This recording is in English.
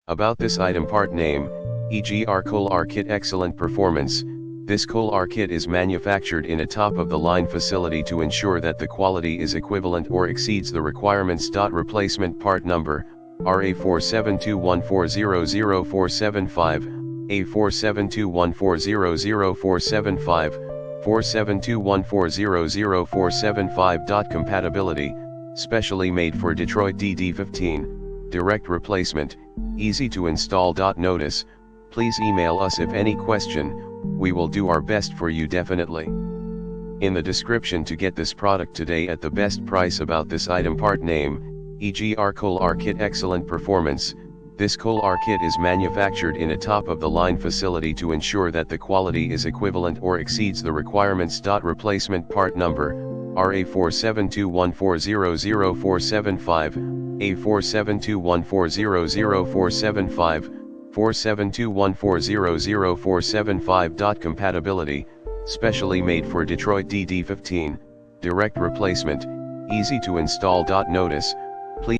About this item part name, e.g. our Coole-r kit excellent performance. This Coole-r kit is manufactured in a top-of-the-line facility to ensure that the quality is equivalent or exceeds the requirements. Replacement part number, RA4721400475, A4721400475, 4721400475. Compatibility, specially made for Detroit DD15, direct replacement, easy to install. Notice, please email us if any question, we will do our best for you definitely. In the description to get this product today at the best price. About this item part name, e.g. our Coole-r kit excellent performance. This Coole-r kit is manufactured in a top-of-the-line facility to ensure that the quality is equivalent or exceeds the requirements. Replacement part number, RA4721400475, A4721400475, 4721400475. Compatibility, specially made for Detroit DD15, direct replacement, easy to install. Notice,